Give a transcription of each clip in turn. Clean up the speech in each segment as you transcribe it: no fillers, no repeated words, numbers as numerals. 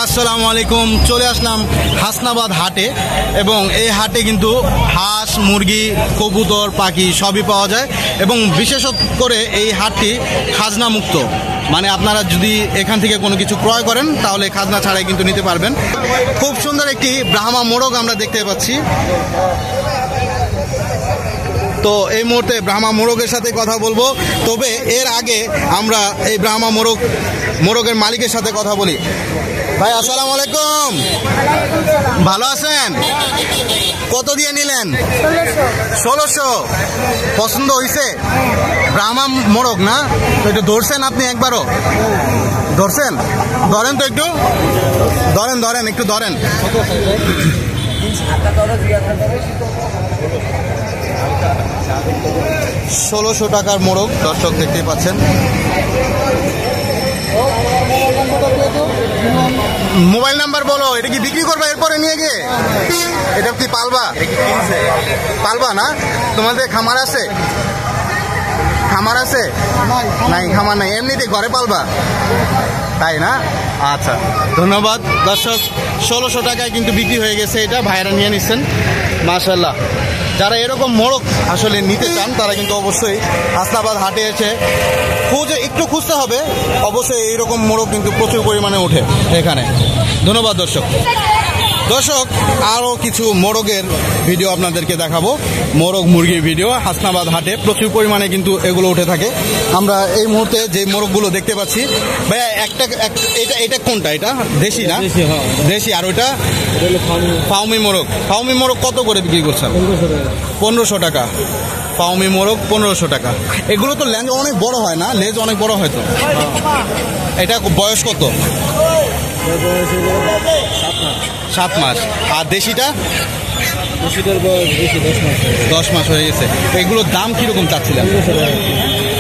আসসালামু আলাইকুম। চলে আসলাম হাসনাবাদ হাটে এবং এই হাটে কিন্তু হাঁস, মুরগি, কবুতর, পাখি সবই পাওয়া যায় এবং বিশেষ করে এই হাটটি খাজনা মুক্ত। মানে আপনারা যদি এখান থেকে কোনো কিছু ক্রয় করেন তাহলে খাজনা ছাড়াই কিন্তু নিতে পারবেন। খুব সুন্দর একটি ব্রাহ্মা মোরগ আমরা দেখতে পাচ্ছি। তো এই মুহূর্তে ব্রাহ্মা মোরগের সাথে কথা বলবো, তবে এর আগে আমরা এই ব্রাহ্মা মোরগের মালিকের সাথে কথা বলি। ভাই আসসালামু আলাইকুম, ভালো আছেন? কত দিয়ে নিলেন? 1600। পছন্দ হয়েছে? ব্রাহ্মা মোরগ না? তো একটু ধরছেন আপনি? একবারও ধরছেন? ধরেন তো একটু, ধরেন একটু ধরেন। 1600 টাকার মোরগ দর্শক দেখতে পাচ্ছেন। মোবাইল নাম্বার বলো। এটা কি বিক্রি করবা এরপরে নিয়ে গিয়ে? এটা কি পালবা না? তোমাদের খামার আছে? খামার আছে? নাই, খামার নাই, এমনিতে ঘরে পালবা, তাই না? আচ্ছা, ধন্যবাদ দর্শক। 1600 টাকায় কিন্তু বিক্রি হয়ে গেছে। এটা ভাইরা নিয়ে নিচ্ছেন, মাশাআল্লাহ। যারা এরকম মোরগ আসলে নিতে চান তারা কিন্তু অবশ্যই হাসনাবাদ হাটে এসে একটু খুঁজতে হবে। অবশ্যই এইরকম মোরগ কিন্তু প্রচুর পরিমাণে ওঠে এখানে। ধন্যবাদ দর্শক। আরও কিছু মোরগের ভিডিও আপনাদেরকে দেখাবো। মোরগ মুরগির ভিডিও হাসনাবাদ হাটে প্রচুর পরিমাণে কিন্তু এগুলো উঠে থাকে। আমরা এই মুহূর্তে যে মোরগগুলো দেখতে পাচ্ছি, ভাইয়া এটা কোনটা? এটা দেশি না? দেশি। আর ওইটা ফাউমি মোরগ। ফাউমি মোরগ কত করে বিক্রি করছেন? 1500 টাকা। ফাউমি মোরগ 1500 টাকা। এগুলো তো লেজ অনেক বড় হয় না? লেজ অনেক বড় হয় তো। এটা বয়স কত? 7 মাস। আর দেশিটা? 10 মাস হয়ে গেছে। এগুলোর দাম কিরকম চাচ্ছিলেন?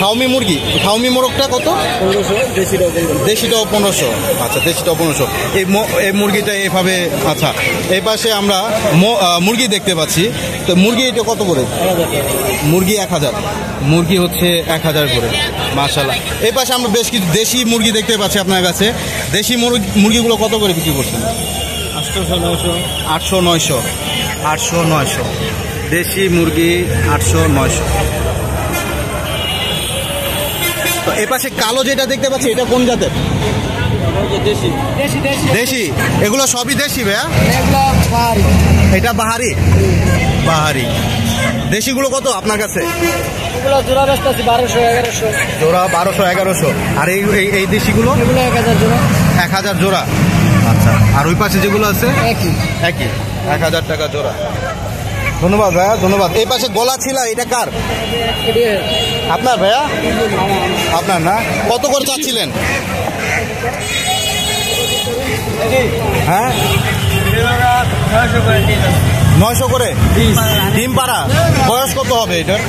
ফাউমি মোরগটা কত? 1500। দেশিটাও 1500। আচ্ছা, দেশিটাও 1500। এই মুরগিটা এভাবে। আচ্ছা, এই পাশে আমরা মুরগি দেখতে পাচ্ছি। তো মুরগি এটা কত করে? মুরগি 1000। মুরগি হচ্ছে 1000 করে, মাশাআল্লাহ। এই পাশে আমরা বেশ কিছু দেশি মুরগি দেখতে পাচ্ছি আপনার কাছে। দেশি মুরগিগুলো কত করে বিক্রি করছেন? 800 900। দেশি মুরগি 800 900। তো এ পাশে কালো যেটা দেখতে পাচ্ছি, এটা কোন জাতের? দেশি। এগুলো সবই দেশি ভাইয়া? এটা বাহারি। দেশিগুলো কত আপনার কাছে? জোড়া 1200 জোড়া 1200 1100। আর এই দেশিগুলো 1000 জোড়া। আচ্ছা, আর ওই পাশে যেগুলো আছে একই 1000 টাকা জোড়া। ধন্যবাদ ভাইয়া, ধন্যবাদ। এই পাশে গলা ছিল, এটা কার? আপনার ভাইয়া? আপনার না? কত করে চাচ্ছিলেন? হ্যাঁ, 900 করে। ডিম পাড়া। বয়স কত হবে এটার?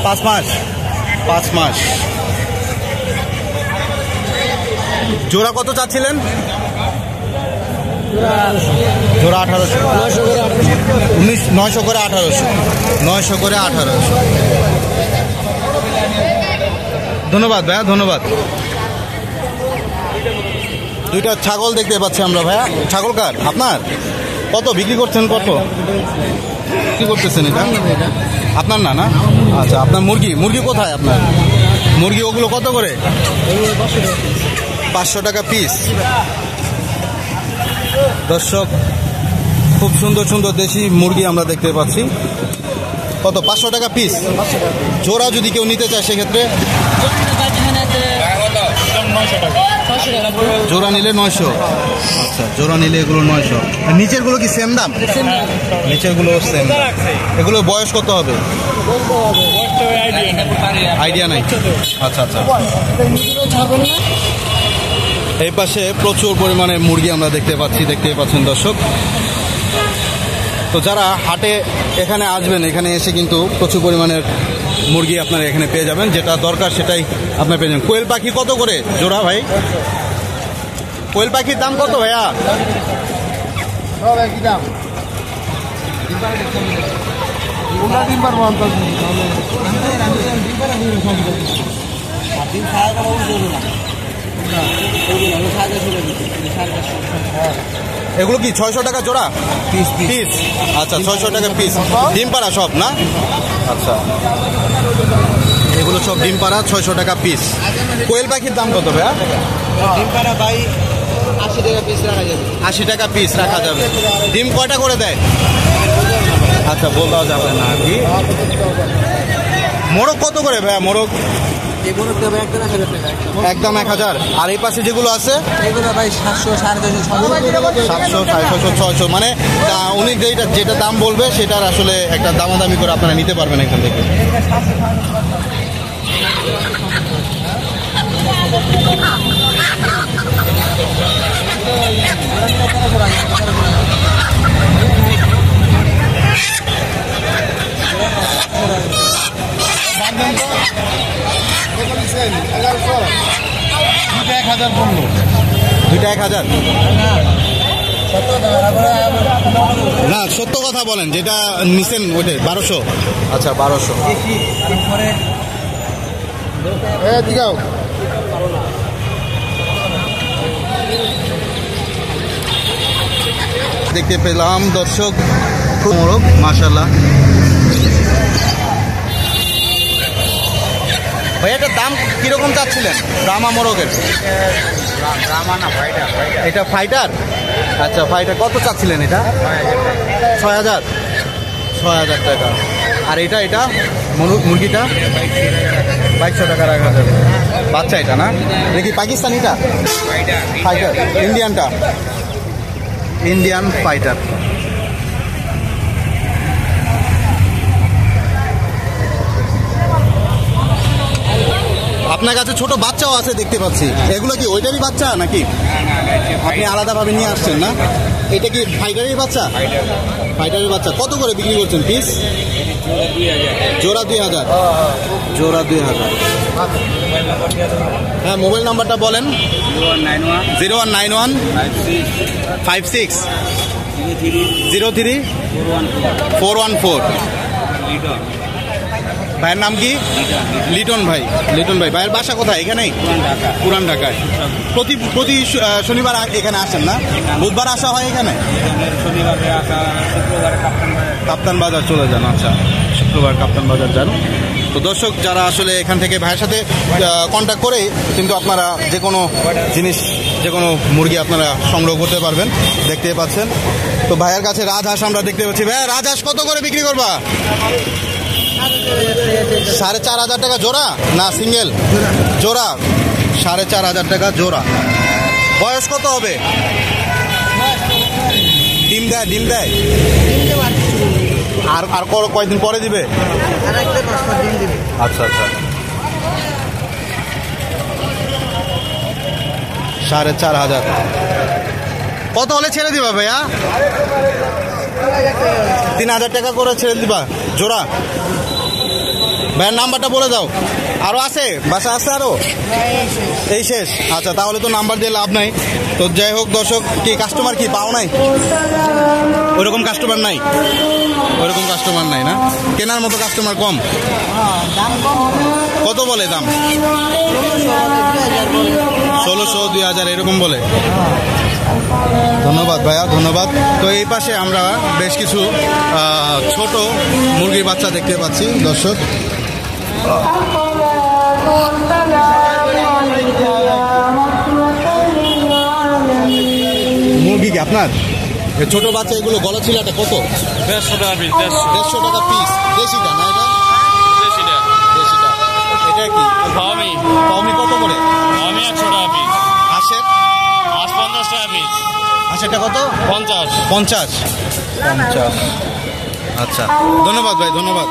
5 মাস। জোড়া কত চাচ্ছিলেন? জোড়া 1800। 900 করে 1800। 900 করে 1800। ধন্যবাদ ভাইয়া, ধন্যবাদ। দুইটা ছাগল দেখতে পাচ্ছি আমরা ভাইয়া। ছাগল কার? আপনার? কত বিক্রি করছেন? কত কি করতেছেন? এটা আপনার না? না, আচ্ছা। আপনার মুরগি কোথায় আপনার? মুরগি ওগুলো কত করে? 500 টাকা পিস। দর্শক, খুব সুন্দর দেশি মুরগি আমরা দেখতে পাচ্ছি। কত? 500 টাকা পিস। জোড়া যদি কেউ নিতে চায় সেক্ষেত্রে? জোড়া নিলে 900। আচ্ছা, জোড়া নিলে এগুলো 900। নিচের গুলো কি সেম দাম? নিচের গুলো সেম। এগুলো বয়স কত হবে? আইডিয়া নাই। আচ্ছা। এই পাশে প্রচুর পরিমাণে মুরগি আমরা দেখতে পাচ্ছেন দর্শক। তো যারা হাটে এখানে আসবেন, এখানে এসে কিন্তু প্রচুর পরিমাণের মুরগি আপনারা এখানে পেয়ে যাবেন। যেটা দরকার সেটাই আপনারা পেয়ে যাবেন। কোয়েল পাখি কত করে জোড়া ভাই? কোয়েল পাখির দাম কত ভাইয়া? এগুলো কি 600 টাকা জোড়া? পিস। আচ্ছা 600 টাকা পিস। ডিম পাড়া সব না? আচ্ছা, এগুলো সব ডিম পাড়া, 600 টাকা পিস। কোয়েল পাখির দাম কত ভাইয়া? ডিম পাড়া ভাই 80 টাকা পিস রাখা যাবে। 80 টাকা পিস রাখা যাবে। ডিম কয়টা করে দেয়? আচ্ছা, বলা যাবে না আর কি। মোরগ কত করে ভাইয়া? মোরগ একদম 1000। আর এই পাশে যেগুলো আছে এগুলো ভাই 700, 700, 650, 600, মানে উনি যেটা দাম বলবে সেটার আসলে একটা দামাদামি করে আপনারা নিতে পারবেন এখান থেকে। দুইটা 1000। না, সত্য কথা বলেন, যেটা নিছেন ওইটাই 1200। আচ্ছা 1200। দেখতে পেলাম দর্শক মোরগ, মাশাআল্লাহ। ভাই এটার দাম কিরকম চাচ্ছিলেন ব্রাহ্মা মোরগের? এটা ফাইটার। আচ্ছা, ফাইটার কত চাচ্ছিলেন এটা? 6000। 6000 টাকা। আর এটা মুরগিটা 2200 টাকা রাখা যাবে। বাচ্চা এটা না? দেখি পাকিস্তানিটা ফাইটার, ইন্ডিয়ানটা ইন্ডিয়ান ফাইটার। আপনার কাছে ছোট বাচ্চাও আছে দেখতে পাচ্ছি। এগুলো কি ওইটারই বাচ্চা নাকি আপনি আলাদাভাবে নিয়ে আসছেন? না, এটা কি ফাইটারের বাচ্চা? ফাইটারের বাচ্চা। কত করে বিক্রি করছেন পিস? জোড়া 2000। জোড়া 2000। হ্যাঁ, মোবাইল নাম্বারটা বলেন। 0191 56 03 414। ভাইয়ের নাম কি? লিটন ভাই। লিটন ভাই, ভাইয়ের বাসা কোথায়? এখানেই, পুরান ঢাকায়। প্রতি শনিবার এখানে আসেন না? বুধবার আসা হয় এখানে? কাপ্তান বাজার চলে যান। আচ্ছা, শুক্রবার কাপ্তান বাজার যান। তো দর্শক, যারা আসলে এখান থেকে ভাইয়ের সাথে কন্ট্যাক্ট করে কিন্তু আপনারা যে কোনো জিনিস, যে কোনো মুরগি আপনারা সংগ্রহ করতে পারবেন। দেখতে পাচ্ছেন তো ভাইয়ের কাছে রাজহাঁস আমরা দেখতে পাচ্ছি। ভাইয়া, রাজহাঁস কত করে বিক্রি করবা? 4500 টাকা জোড়া না সিঙ্গেল? জোড়া 4500 টাকা জোড়া। বয়স কত হবে? ডিম দেয়? আর কয়দিন পরে দিবে? আচ্ছা। 4500। কত হলে ছেড়ে দিবা ভাইয়া? 3000 টাকা করে ছেড়ে দিবা জোড়া? ভাইয়ের নাম্বারটা বলে দাও। আরো আছে? বাসা আছে আরো? এই শেষ? আচ্ছা, তাহলে তো নাম্বার দিয়ে লাভ নাই। তো যাই হোক দর্শক, কি কাস্টমার কি পাও নাই? ওইরকম কাস্টমার নাই? ওইরকম কাস্টমার নাই না? কেনার মতো কাস্টমার কম? কত বলে দাম? 1600, 2000 এরকম বলে। ধন্যবাদ ভাইয়া, ধন্যবাদ। তো এই পাশে আমরা বেশ কিছু ছোট মুরগির বাচ্চা দেখতে পাচ্ছি দর্শক। মুরগি কি আপনার? ছোট বাচ্চা এগুলো গলা ছিলাটা কত? 150 টাকা পিস। 150 টাকা পিস। দেশিটা না এটা? দেশিটা। এটা কি ফার্মি? ফার্মি কত করে? ফার্মি 100 টাকা পিস। হাঁসের? হাঁস 50 টাকা পিস। হাঁসেরটা কত? 50। 50। আচ্ছা, ধন্যবাদ ভাই, ধন্যবাদ।